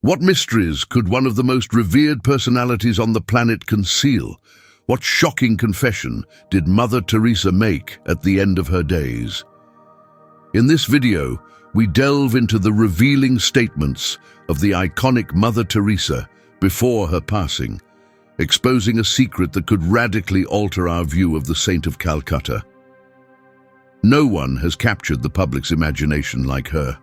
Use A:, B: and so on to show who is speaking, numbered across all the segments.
A: What mysteries could one of the most revered personalities on the planet conceal? What shocking confession did Mother Teresa make at the end of her days? In this video, we delve into the revealing statements of the iconic Mother Teresa before her passing, exposing a secret that could radically alter our view of the Saint of Calcutta. No one has captured the public's imagination like her.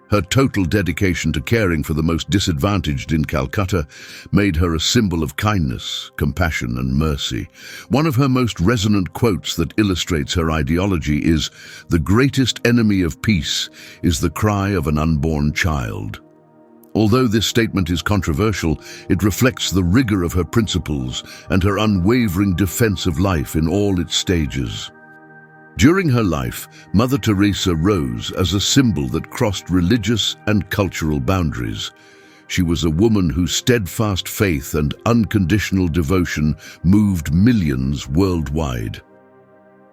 A: Her total dedication to caring for the most disadvantaged in Calcutta made her a symbol of kindness, compassion, and mercy. One of her most resonant quotes that illustrates her ideology is, "The greatest enemy of peace is the cry of an unborn child." Although this statement is controversial, it reflects the rigor of her principles and her unwavering defense of life in all its stages. During her life, Mother Teresa rose as a symbol that crossed religious and cultural boundaries. She was a woman whose steadfast faith and unconditional devotion moved millions worldwide.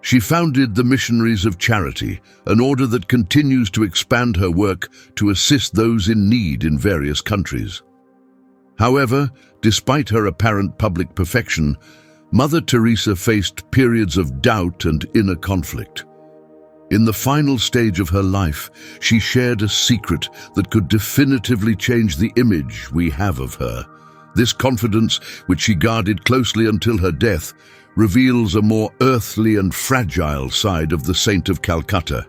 A: She founded the Missionaries of Charity, an order that continues to expand her work to assist those in need in various countries. However, despite her apparent public perfection, Mother Teresa faced periods of doubt and inner conflict. In the final stage of her life, she shared a secret that could definitively change the image we have of her. This confidence, which she guarded closely until her death, reveals a more earthly and fragile side of the Saint of Calcutta.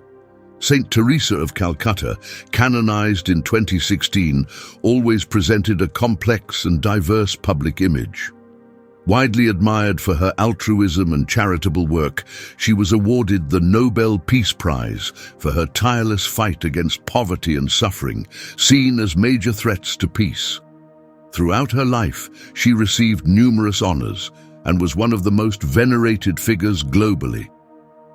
A: Saint Teresa of Calcutta, canonized in 2016, always presented a complex and diverse public image. Widely admired for her altruism and charitable work, she was awarded the Nobel Peace Prize for her tireless fight against poverty and suffering, seen as major threats to peace. Throughout her life, she received numerous honors and was one of the most venerated figures globally.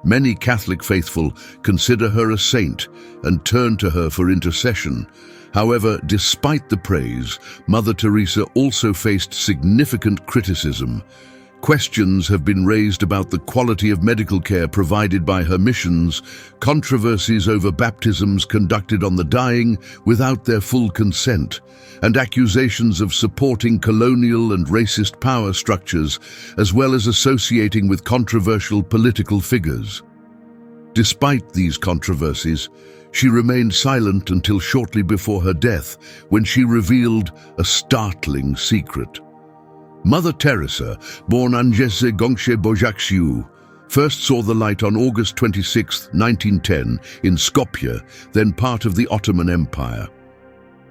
A: Many Catholic faithful consider her a saint and turn to her for intercession. However, despite the praise, Mother Teresa also faced significant criticism. Questions have been raised about the quality of medical care provided by her missions, controversies over baptisms conducted on the dying without their full consent, and accusations of supporting colonial and racist power structures, as well as associating with controversial political figures. Despite these controversies, she remained silent until shortly before her death, when she revealed a startling secret. Mother Teresa, born Angese Gongshe Bojakshiu, first saw the light on August 26, 1910, in Skopje, then part of the Ottoman Empire.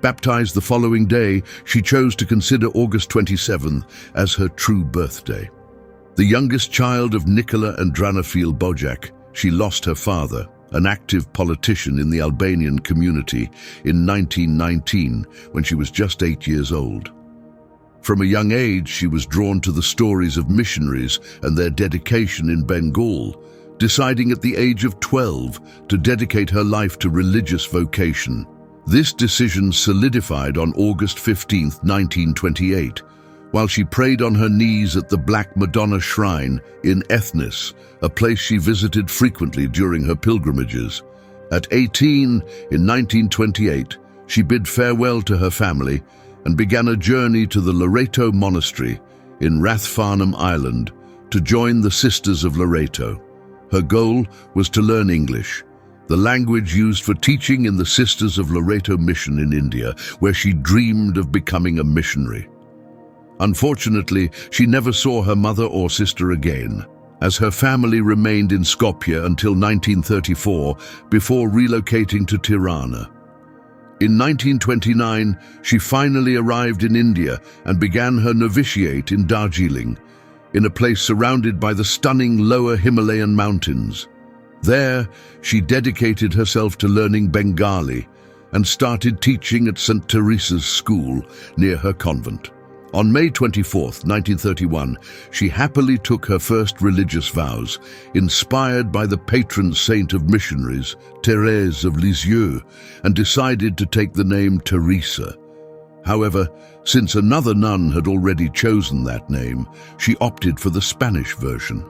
A: Baptized the following day, she chose to consider August 27 as her true birthday. The youngest child of Nicola and Dranafil Bojak, she lost her father, an active politician in the Albanian community, in 1919, when she was just 8 years old. From a young age, she was drawn to the stories of missionaries and their dedication in Bengal, deciding at the age of 12 to dedicate her life to religious vocation. This decision solidified on August 15, 1928, while she prayed on her knees at the Black Madonna Shrine in Ethnis, a place she visited frequently during her pilgrimages. At 18, in 1928, she bid farewell to her family and began a journey to the Loreto Monastery in Rathfarnham Island to join the Sisters of Loreto. Her goal was to learn English, the language used for teaching in the Sisters of Loreto mission in India, where she dreamed of becoming a missionary. Unfortunately, she never saw her mother or sister again, as her family remained in Skopje until 1934 before relocating to Tirana. In 1929, she finally arrived in India and began her novitiate in Darjeeling, in a place surrounded by the stunning lower Himalayan mountains. There, she dedicated herself to learning Bengali and started teaching at St. Teresa's School near her convent. On May 24, 1931, she happily took her first religious vows, inspired by the patron saint of missionaries, Thérèse of Lisieux, and decided to take the name Teresa. However, since another nun had already chosen that name, she opted for the Spanish version.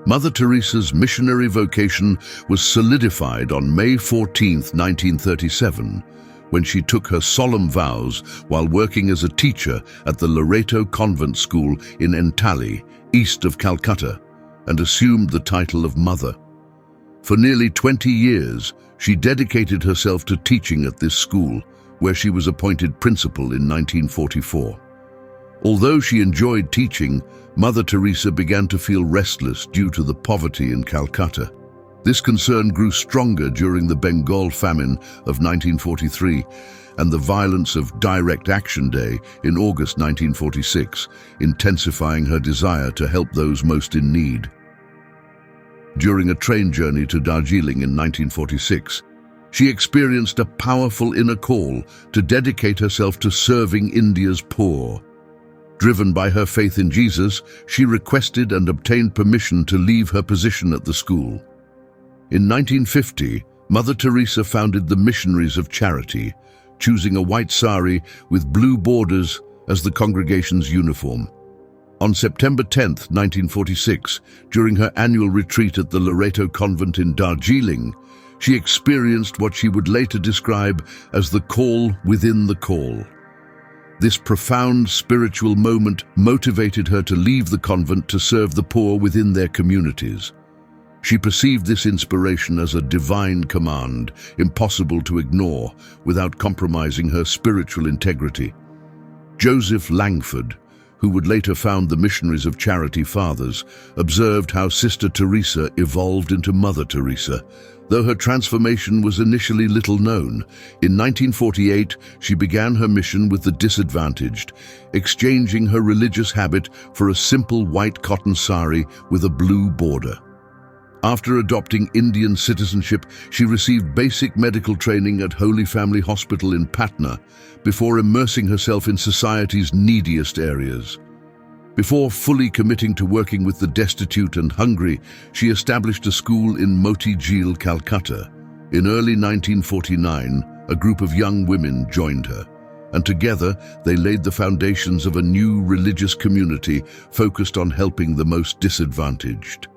A: Mother Teresa's missionary vocation was solidified on May 14, 1937, when she took her solemn vows while working as a teacher at the Loreto Convent School in Entally, east of Calcutta, and assumed the title of Mother. For nearly 20 years, she dedicated herself to teaching at this school, where she was appointed principal in 1944. Although she enjoyed teaching, Mother Teresa began to feel restless due to the poverty in Calcutta. This concern grew stronger during the Bengal famine of 1943 and the violence of Direct Action Day in August 1946, intensifying her desire to help those most in need. During a train journey to Darjeeling in 1946, she experienced a powerful inner call to dedicate herself to serving India's poor. Driven by her faith in Jesus, she requested and obtained permission to leave her position at the school. In 1950, Mother Teresa founded the Missionaries of Charity, choosing a white sari with blue borders as the congregation's uniform. On September 10, 1946, during her annual retreat at the Loreto Convent in Darjeeling, she experienced what she would later describe as the call within the call. This profound spiritual moment motivated her to leave the convent to serve the poor within their communities. She perceived this inspiration as a divine command, impossible to ignore without compromising her spiritual integrity. Joseph Langford, who would later found the Missionaries of Charity Fathers, observed how Sister Teresa evolved into Mother Teresa. Though her transformation was initially little known, in 1948 she began her mission with the disadvantaged, exchanging her religious habit for a simple white cotton sari with a blue border. After adopting Indian citizenship, she received basic medical training at Holy Family Hospital in Patna before immersing herself in society's neediest areas. Before fully committing to working with the destitute and hungry, she established a school in Moti Jheel, Calcutta. In early 1949, a group of young women joined her, and together they laid the foundations of a new religious community focused on helping the most disadvantaged.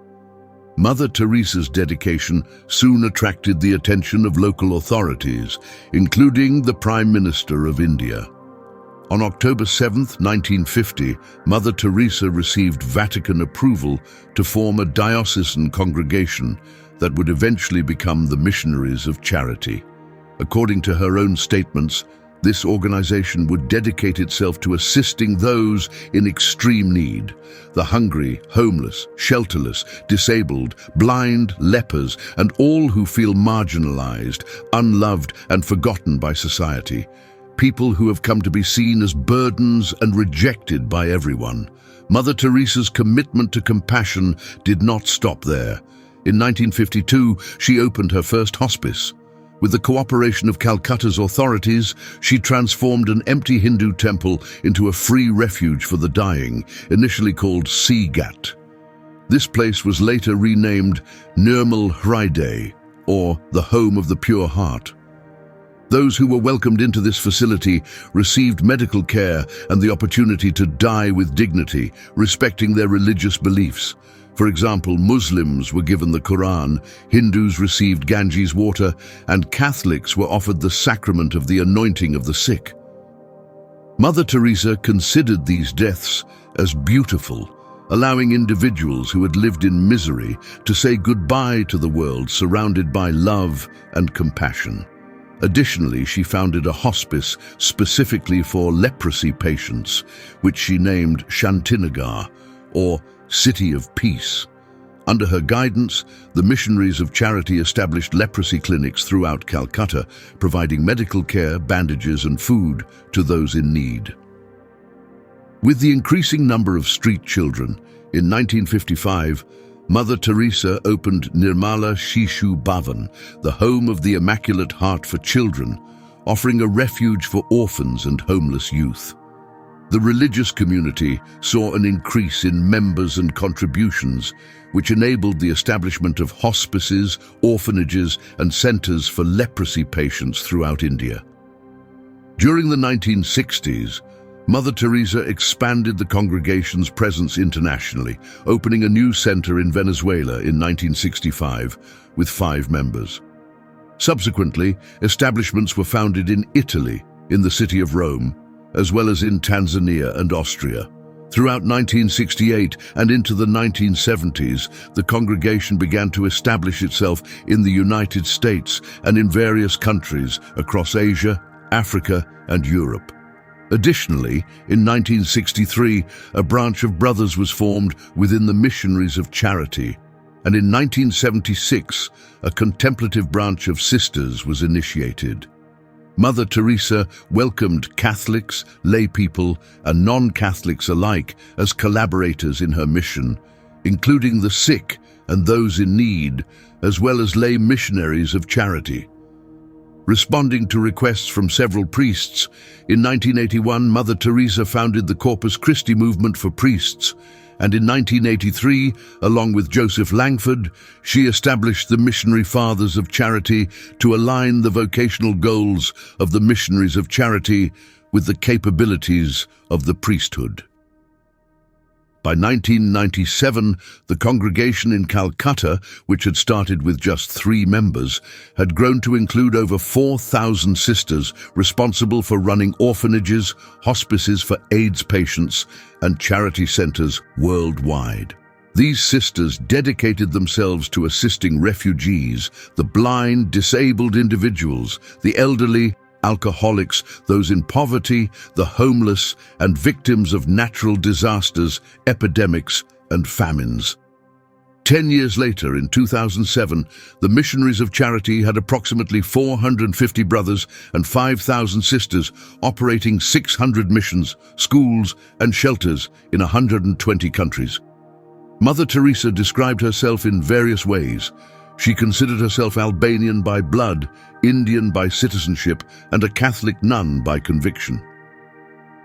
A: Mother Teresa's dedication soon attracted the attention of local authorities, including the Prime Minister of India. On October 7, 1950, Mother Teresa received Vatican approval to form a diocesan congregation that would eventually become the Missionaries of Charity. According to her own statements, this organization would dedicate itself to assisting those in extreme need: the hungry, homeless, shelterless, disabled, blind, lepers, and all who feel marginalized, unloved, and forgotten by society. People who have come to be seen as burdens and rejected by everyone. Mother Teresa's commitment to compassion did not stop there. In 1952, she opened her first hospice. With the cooperation of Calcutta's authorities, she transformed an empty Hindu temple into a free refuge for the dying, initially called Sea Ghat. This place was later renamed Nirmal Hriday, or the Home of the Pure Heart. Those who were welcomed into this facility received medical care and the opportunity to die with dignity, respecting their religious beliefs. For example, Muslims were given the Quran, Hindus received Ganges water, and Catholics were offered the sacrament of the anointing of the sick. Mother Teresa considered these deaths as beautiful, allowing individuals who had lived in misery to say goodbye to the world surrounded by love and compassion. Additionally, she founded a hospice specifically for leprosy patients, which she named Shantinagar, or City of Peace. Under her guidance, the Missionaries of Charity established leprosy clinics throughout Calcutta, providing medical care, bandages, and food to those in need. With the increasing number of street children, in 1955, Mother Teresa opened Nirmala Shishu Bhavan, the home of the Immaculate Heart for children, offering a refuge for orphans and homeless youth. The religious community saw an increase in members and contributions, which enabled the establishment of hospices, orphanages, and centers for leprosy patients throughout India. During the 1960s, Mother Teresa expanded the congregation's presence internationally, opening a new center in Venezuela in 1965 with 5 members. Subsequently, establishments were founded in Italy, in the city of Rome, as well as in Tanzania and Austria. Throughout 1968 and into the 1970s, the congregation began to establish itself in the United States and in various countries across Asia, Africa, and Europe. Additionally, in 1963, a branch of brothers was formed within the Missionaries of Charity, and in 1976, a contemplative branch of sisters was initiated. Mother Teresa welcomed Catholics, laypeople, and non-Catholics alike as collaborators in her mission, including the sick and those in need, as well as lay missionaries of charity. Responding to requests from several priests, in 1981 Mother Teresa founded the Corpus Christi movement for priests, and in 1983, along with Joseph Langford, she established the Missionary Fathers of Charity to align the vocational goals of the Missionaries of Charity with the capabilities of the priesthood. By 1997, the congregation in Calcutta, which had started with just 3 members, had grown to include over 4,000 sisters responsible for running orphanages, hospices for AIDS patients, and charity centers worldwide. These sisters dedicated themselves to assisting refugees, the blind, disabled individuals, the elderly, alcoholics, those in poverty, the homeless, and victims of natural disasters, epidemics, and famines. 10 years later, in 2007, the Missionaries of Charity had approximately 450 brothers and 5,000 sisters operating 600 missions, schools, and shelters in 120 countries. Mother Teresa described herself in various ways. She considered herself Albanian by blood, Indian by citizenship, and a Catholic nun by conviction.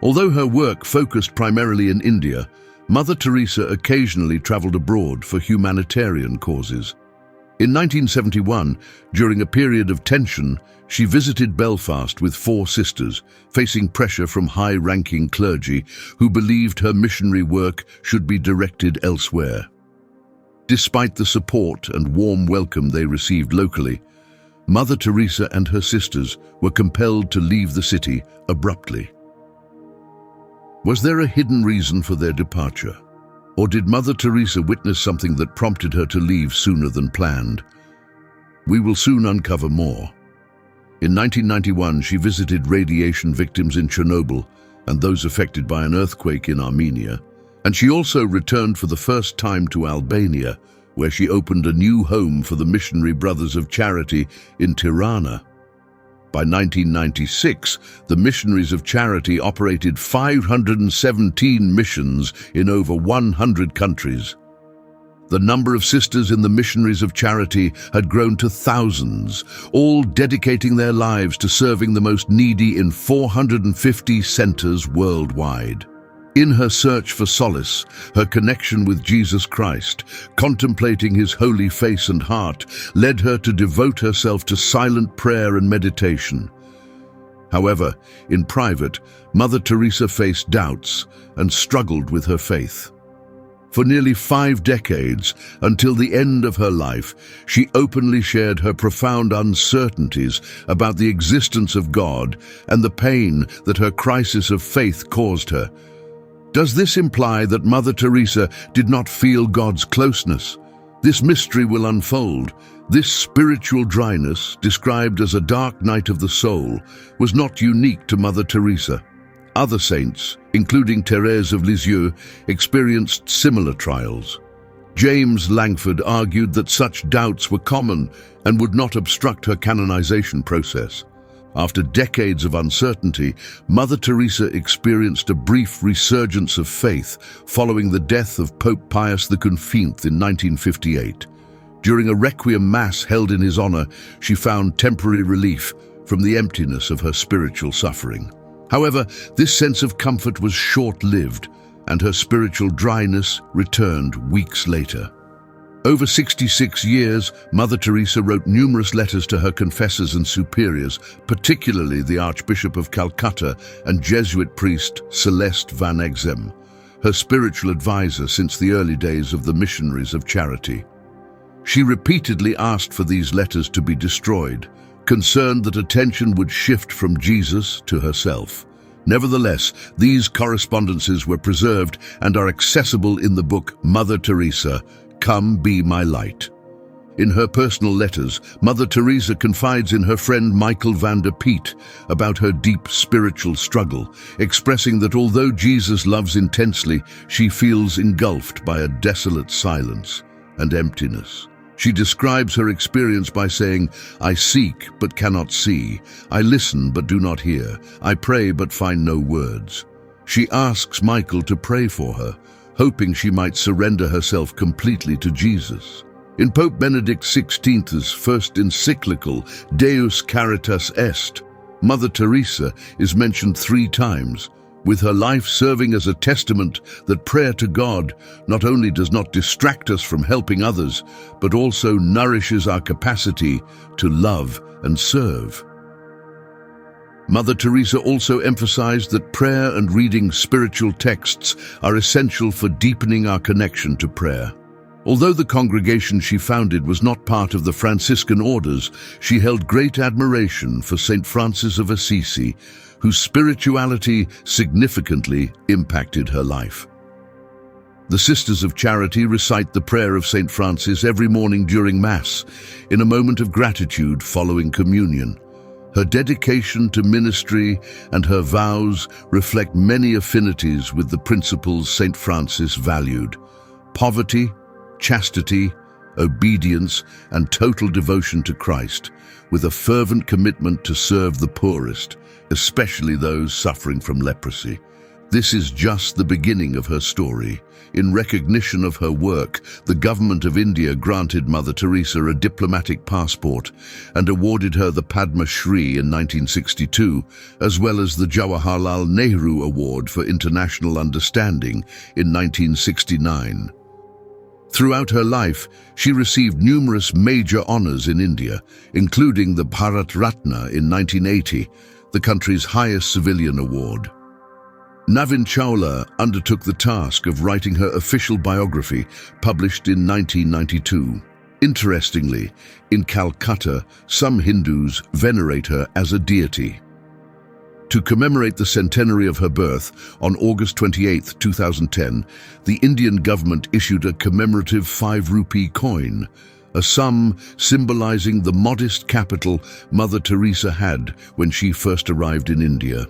A: Although her work focused primarily in India, Mother Teresa occasionally traveled abroad for humanitarian causes. In 1971, during a period of tension, she visited Belfast with 4 sisters, facing pressure from high-ranking clergy who believed her missionary work should be directed elsewhere. Despite the support and warm welcome they received locally, Mother Teresa and her sisters were compelled to leave the city abruptly. Was there a hidden reason for their departure? Or did Mother Teresa witness something that prompted her to leave sooner than planned? We will soon uncover more. In 1991, she visited radiation victims in Chernobyl and those affected by an earthquake in Armenia. And she also returned for the first time to Albania, where she opened a new home for the Missionary Brothers of Charity in Tirana. By 1996, the Missionaries of Charity operated 517 missions in over 100 countries. The number of sisters in the Missionaries of Charity had grown to thousands, all dedicating their lives to serving the most needy in 450 centers worldwide. In her search for solace, her connection with Jesus Christ, contemplating his holy face and heart, led her to devote herself to silent prayer and meditation. However, in private, Mother Teresa faced doubts and struggled with her faith. For nearly 5 decades, until the end of her life, she openly shared her profound uncertainties about the existence of God and the pain that her crisis of faith caused her. Does this imply that Mother Teresa did not feel God's closeness? This mystery will unfold. This spiritual dryness, described as a dark night of the soul, was not unique to Mother Teresa. Other saints, including Thérèse of Lisieux, experienced similar trials. James Langford argued that such doubts were common and would not obstruct her canonization process. After decades of uncertainty, Mother Teresa experienced a brief resurgence of faith following the death of Pope Pius V in 1958. During a requiem mass held in his honor, she found temporary relief from the emptiness of her spiritual suffering. However, this sense of comfort was short-lived, and her spiritual dryness returned weeks later. Over 66 years, Mother Teresa wrote numerous letters to her confessors and superiors, particularly the Archbishop of Calcutta and Jesuit priest Celeste van Exem, her spiritual advisor since the early days of the Missionaries of Charity. She repeatedly asked for these letters to be destroyed, concerned that attention would shift from Jesus to herself. Nevertheless, these correspondences were preserved and are accessible in the book Mother Teresa, Come Be My Light. In her personal letters, Mother Teresa confides in her friend Michael van der Peet about her deep spiritual struggle, expressing that although Jesus loves intensely, she feels engulfed by a desolate silence and emptiness. She describes her experience by saying, "I seek but cannot see. I listen but do not hear. I pray but find no words." She asks Michael to pray for her, hoping she might surrender herself completely to Jesus. In Pope Benedict XVI's first encyclical, Deus Caritas Est, Mother Teresa is mentioned 3 times, with her life serving as a testament that prayer to God not only does not distract us from helping others, but also nourishes our capacity to love and serve. Mother Teresa also emphasized that prayer and reading spiritual texts are essential for deepening our connection to prayer. Although the congregation she founded was not part of the Franciscan orders, she held great admiration for Saint Francis of Assisi, whose spirituality significantly impacted her life. The Sisters of Charity recite the prayer of Saint Francis every morning during Mass, in a moment of gratitude following communion. Her dedication to ministry and her vows reflect many affinities with the principles Saint Francis valued: poverty, chastity, obedience, and total devotion to Christ, with a fervent commitment to serve the poorest, especially those suffering from leprosy. This is just the beginning of her story. In recognition of her work, the government of India granted Mother Teresa a diplomatic passport and awarded her the Padma Shri in 1962, as well as the Jawaharlal Nehru Award for International Understanding in 1969. Throughout her life, she received numerous major honors in India, including the Bharat Ratna in 1980, the country's highest civilian award. Navin Chawla undertook the task of writing her official biography, published in 1992. Interestingly, in Calcutta, some Hindus venerate her as a deity. To commemorate the centenary of her birth, on August 28, 2010, the Indian government issued a commemorative 5-rupee coin, a sum symbolizing the modest capital Mother Teresa had when she first arrived in India.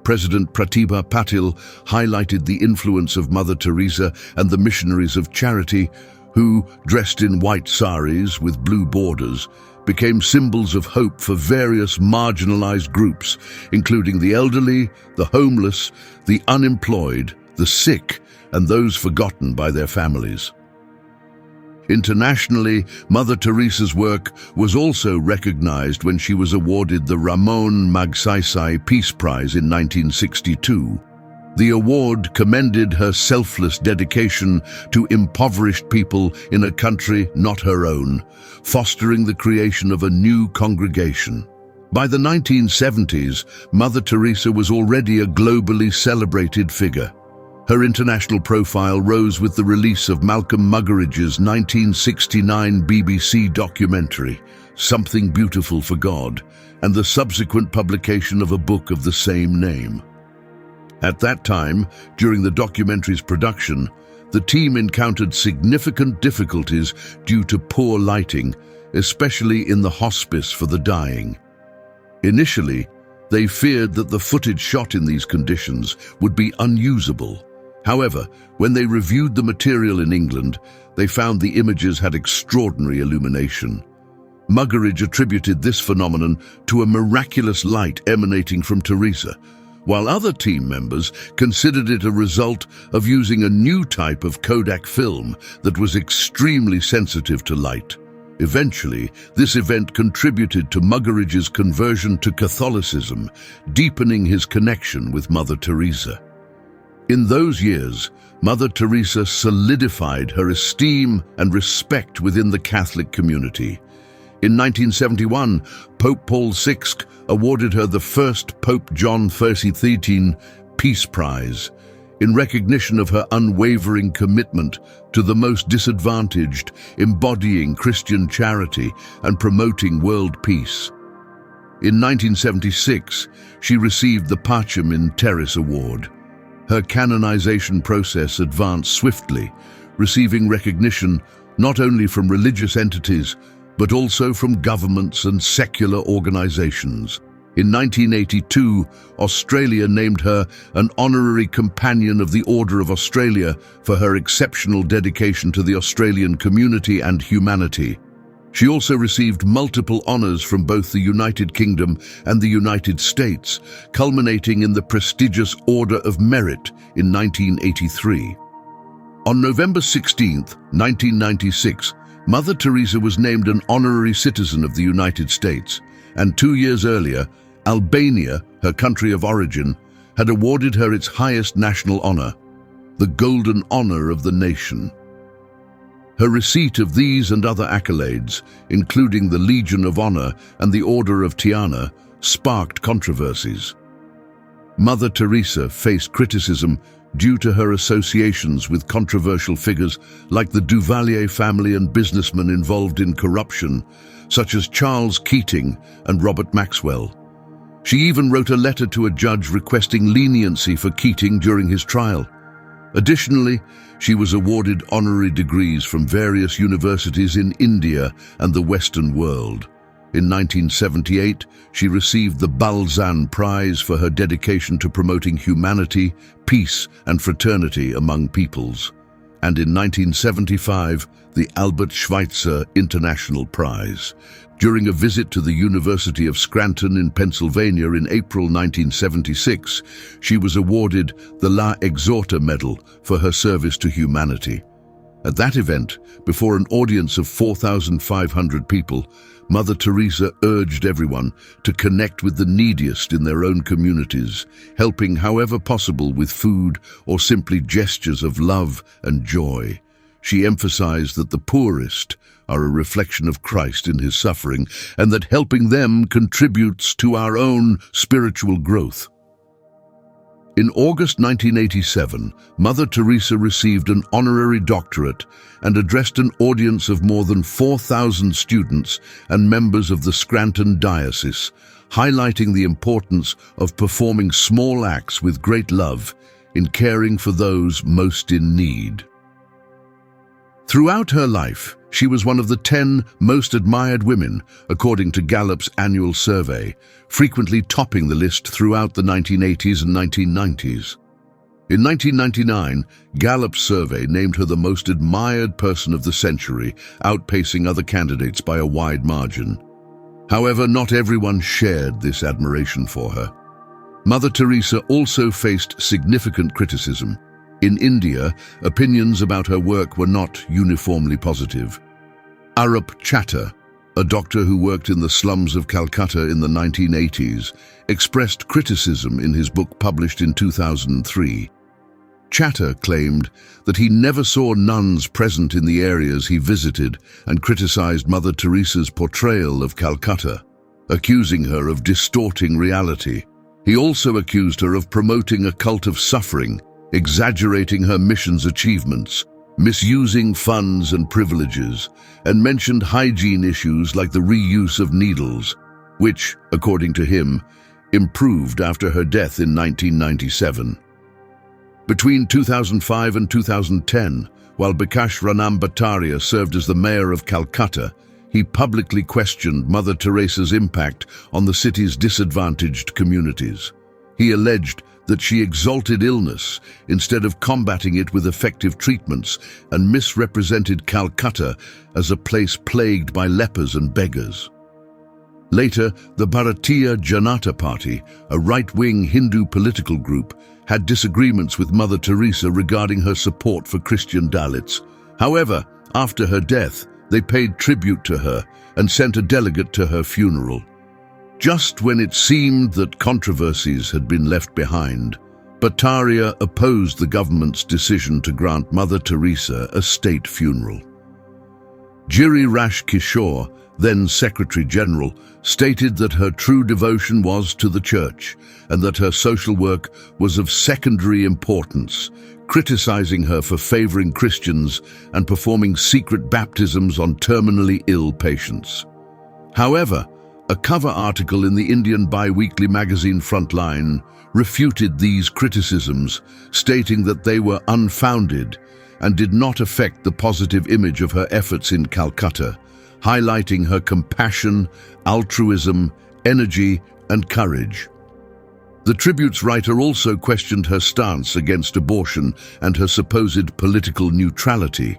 A: President Pratibha Patil highlighted the influence of Mother Teresa and the missionaries of charity, who, dressed in white saris with blue borders, became symbols of hope for various marginalized groups, including the elderly, the homeless, the unemployed, the sick, and those forgotten by their families. Internationally, Mother Teresa's work was also recognized when she was awarded the Ramon Magsaysay Peace Prize in 1962. The award commended her selfless dedication to impoverished people in a country not her own, fostering the creation of a new congregation. By the 1970s, Mother Teresa was already a globally celebrated figure. Her international profile rose with the release of Malcolm Muggeridge's 1969 BBC documentary, Something Beautiful for God, and the subsequent publication of a book of the same name. At that time, during the documentary's production, the team encountered significant difficulties due to poor lighting, especially in the hospice for the dying. Initially, they feared that the footage shot in these conditions would be unusable. However, when they reviewed the material in England, they found the images had extraordinary illumination. Muggeridge attributed this phenomenon to a miraculous light emanating from Teresa, while other team members considered it a result of using a new type of Kodak film that was extremely sensitive to light. Eventually, this event contributed to Muggeridge's conversion to Catholicism, deepening his connection with Mother Teresa. In those years, Mother Teresa solidified her esteem and respect within the Catholic community. In 1971, Pope Paul VI awarded her the first Pope John XIII Peace Prize. in recognition of her unwavering commitment to the most disadvantaged, embodying Christian charity and promoting world peace. In 1976, she received the Pacem in Terris Award. Her canonization process advanced swiftly, receiving recognition not only from religious entities, but also from governments and secular organizations. In 1982, Australia named her an honorary companion of the Order of Australia for her exceptional dedication to the Australian community and humanity. She also received multiple honors from both the United Kingdom and the United States, culminating in the prestigious Order of Merit in 1983. On November 16, 1996, Mother Teresa was named an honorary citizen of the United States, and 2 years earlier, Albania, her country of origin, had awarded her its highest national honor, the Golden Honor of the Nation. Her receipt of these and other accolades, including the Legion of Honor and the Order of Tiana, sparked controversies. Mother Teresa faced criticism due to her associations with controversial figures like the Duvalier family and businessmen involved in corruption, such as Charles Keating and Robert Maxwell. She even wrote a letter to a judge requesting leniency for Keating during his trial. Additionally, she was awarded honorary degrees from various universities in India and the Western world. In 1978, she received the Balzan Prize for her dedication to promoting humanity, peace, and fraternity among peoples. And in 1975, the Albert Schweitzer International Prize. During a visit to the University of Scranton in Pennsylvania in April 1976, she was awarded the La Exhorta Medal for her service to humanity. At that event, before an audience of 4,500 people, Mother Teresa urged everyone to connect with the neediest in their own communities, helping however possible with food or simply gestures of love and joy. She emphasized that the poorest are a reflection of Christ in his suffering, and that helping them contributes to our own spiritual growth. In August 1987, Mother Teresa received an honorary doctorate and addressed an audience of more than 4,000 students and members of the Scranton Diocese, highlighting the importance of performing small acts with great love in caring for those most in need. Throughout her life, she was one of the 10 most admired women, according to Gallup's annual survey, frequently topping the list throughout the 1980s and 1990s. In 1999, Gallup's survey named her the most admired person of the century, outpacing other candidates by a wide margin. However, not everyone shared this admiration for her. Mother Teresa also faced significant criticism. In India, opinions about her work were not uniformly positive. Arup Chatter, a doctor who worked in the slums of Calcutta in the 1980s, expressed criticism in his book published in 2003. Chatter claimed that he never saw nuns present in the areas he visited and criticized Mother Teresa's portrayal of Calcutta, accusing her of distorting reality. He also accused her of promoting a cult of suffering, exaggerating her mission's achievements, misusing funds and privileges, and mentioned hygiene issues like the reuse of needles, which, according to him, improved after her death in 1997. Between 2005 and 2010, while Bikash Ranam Bhattaria served as the mayor of Calcutta, he publicly questioned Mother Teresa's impact on the city's disadvantaged communities. He alleged that she exalted illness instead of combating it with effective treatments and misrepresented Calcutta as a place plagued by lepers and beggars. Later, the Bharatiya Janata Party, a right-wing Hindu political group, had disagreements with Mother Teresa regarding her support for Christian Dalits. However, after her death, they paid tribute to her and sent a delegate to her funeral. Just when it seemed that controversies had been left behind, Bhattaria opposed the government's decision to grant Mother Teresa a state funeral. Giri Kishore, then Secretary General, stated that her true devotion was to the Church and that her social work was of secondary importance, criticizing her for favoring Christians and performing secret baptisms on terminally ill patients. However, a cover article in the Indian bi-weekly magazine Frontline refuted these criticisms, stating that they were unfounded and did not affect the positive image of her efforts in Calcutta, highlighting her compassion, altruism, energy, and courage. The tribute's writer also questioned her stance against abortion and her supposed political neutrality.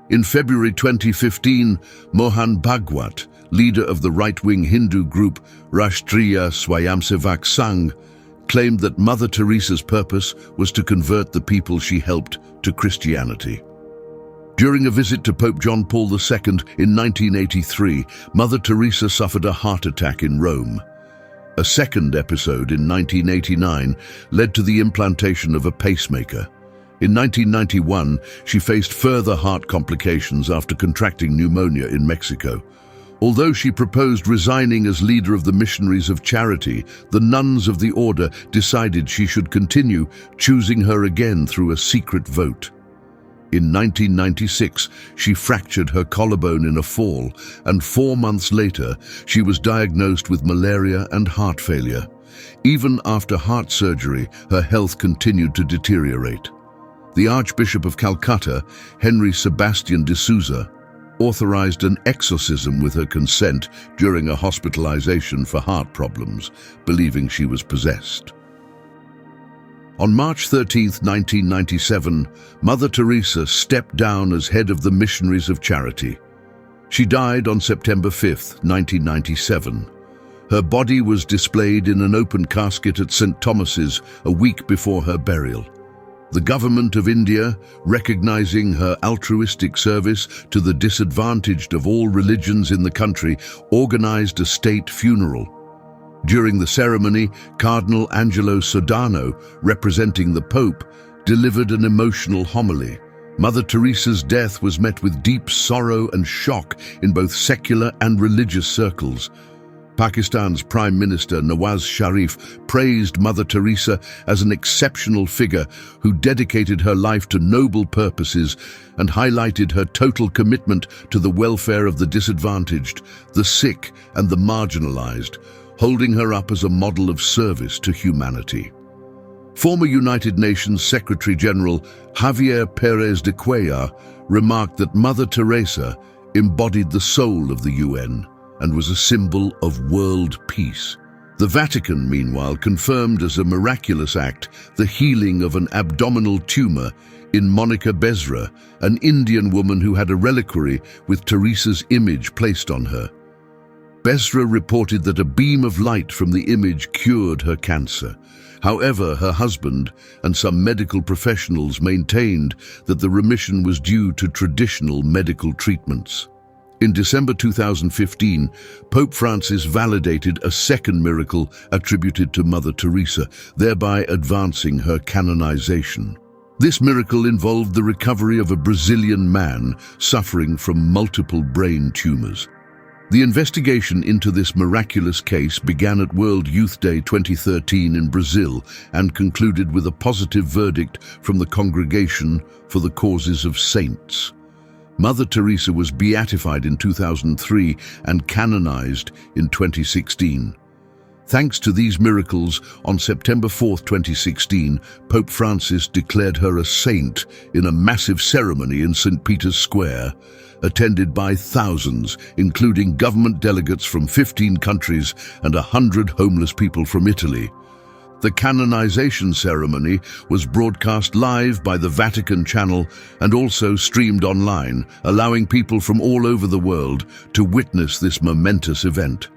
A: In February 2015, Mohan Bhagwat, leader of the right-wing Hindu group Rashtriya Swayamsevak Sangh, claimed that Mother Teresa's purpose was to convert the people she helped to Christianity. During a visit to Pope John Paul II in 1983, Mother Teresa suffered a heart attack in Rome. A second episode in 1989 led to the implantation of a pacemaker. In 1991, she faced further heart complications after contracting pneumonia in Mexico. Although she proposed resigning as leader of the Missionaries of Charity, the nuns of the order decided she should continue, choosing her again through a secret vote. In 1996, she fractured her collarbone in a fall, and 4 months later, she was diagnosed with malaria and heart failure. Even after heart surgery, her health continued to deteriorate. The Archbishop of Calcutta, Henry Sebastian de Souza, authorized an exorcism with her consent during a hospitalization for heart problems, believing she was possessed. On March 13, 1997, Mother Teresa stepped down as head of the Missionaries of Charity. She died on September 5, 1997. Her body was displayed in an open casket at St. Thomas's a week before her burial. The government of India, recognizing her altruistic service to the disadvantaged of all religions in the country, organized a state funeral. During the ceremony, Cardinal Angelo Sodano, representing the Pope, delivered an emotional homily. Mother Teresa's death was met with deep sorrow and shock in both secular and religious circles. Pakistan's Prime Minister Nawaz Sharif praised Mother Teresa as an exceptional figure who dedicated her life to noble purposes and highlighted her total commitment to the welfare of the disadvantaged, the sick, and the marginalized, holding her up as a model of service to humanity. Former United Nations Secretary General Javier Pérez de Cuellar remarked that Mother Teresa embodied the soul of the UN and was a symbol of world peace. The Vatican, meanwhile, confirmed as a miraculous act the healing of an abdominal tumor in Monica Bezra, an Indian woman who had a reliquary with Teresa's image placed on her. Bezra reported that a beam of light from the image cured her cancer. However, her husband and some medical professionals maintained that the remission was due to traditional medical treatments. In December 2015, Pope Francis validated a second miracle attributed to Mother Teresa, thereby advancing her canonization. This miracle involved the recovery of a Brazilian man suffering from multiple brain tumors. The investigation into this miraculous case began at World Youth Day 2013 in Brazil and concluded with a positive verdict from the Congregation for the Causes of Saints. Mother Teresa was beatified in 2003 and canonized in 2016. Thanks to these miracles, on September 4, 2016, Pope Francis declared her a saint in a massive ceremony in St. Peter's Square, attended by thousands, including government delegates from 15 countries and 100 homeless people from Italy. The canonization ceremony was broadcast live by the Vatican channel and also streamed online, allowing people from all over the world to witness this momentous event.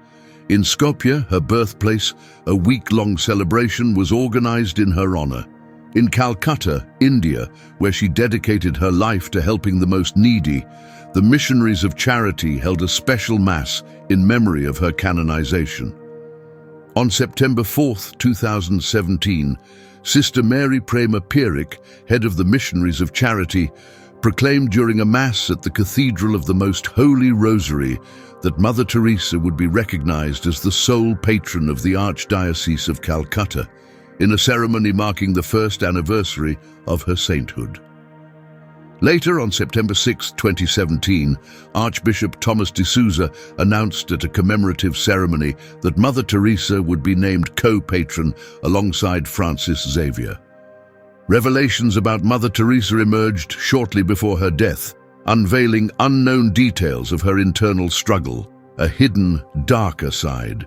A: In Skopje, her birthplace, a week-long celebration was organized in her honor. In Calcutta, India, where she dedicated her life to helping the most needy, the Missionaries of Charity held a special mass in memory of her canonization. On September 4, 2017, Sister Mary Prema Pierik, head of the Missionaries of Charity, proclaimed during a Mass at the Cathedral of the Most Holy Rosary that Mother Teresa would be recognized as the sole patron of the Archdiocese of Calcutta, in a ceremony marking the first anniversary of her sainthood. Later, on September 6, 2017, Archbishop Thomas de Souza announced at a commemorative ceremony that Mother Teresa would be named co-patron alongside Francis Xavier. Revelations about Mother Teresa emerged shortly before her death, unveiling unknown details of her internal struggle, a hidden, darker side.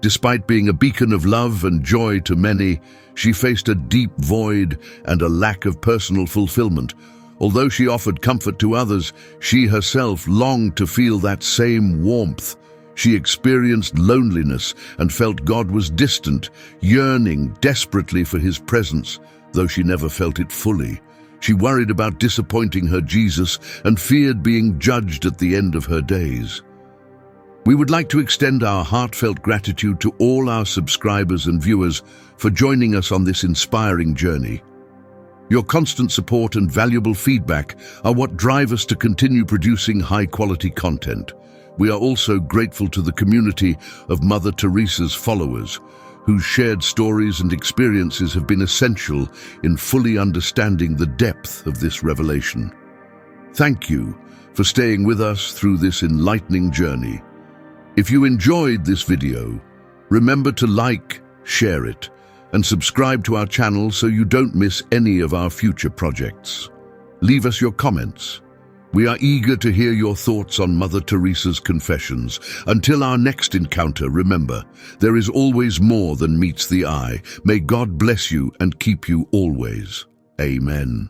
A: Despite being a beacon of love and joy to many, she faced a deep void and a lack of personal fulfillment. Although she offered comfort to others, she herself longed to feel that same warmth. She experienced loneliness and felt God was distant, yearning desperately for his presence, though she never felt it fully. She worried about disappointing her Jesus and feared being judged at the end of her days. We would like to extend our heartfelt gratitude to all our subscribers and viewers for joining us on this inspiring journey. Your constant support and valuable feedback are what drive us to continue producing high-quality content. We are also grateful to the community of Mother Teresa's followers, whose shared stories and experiences have been essential in fully understanding the depth of this revelation. Thank you for staying with us through this enlightening journey. If you enjoyed this video, remember to like, share it, and subscribe to our channel so you don't miss any of our future projects. Leave us your comments. We are eager to hear your thoughts on Mother Teresa's confessions. Until our next encounter, remember, there is always more than meets the eye. May God bless you and keep you always. Amen.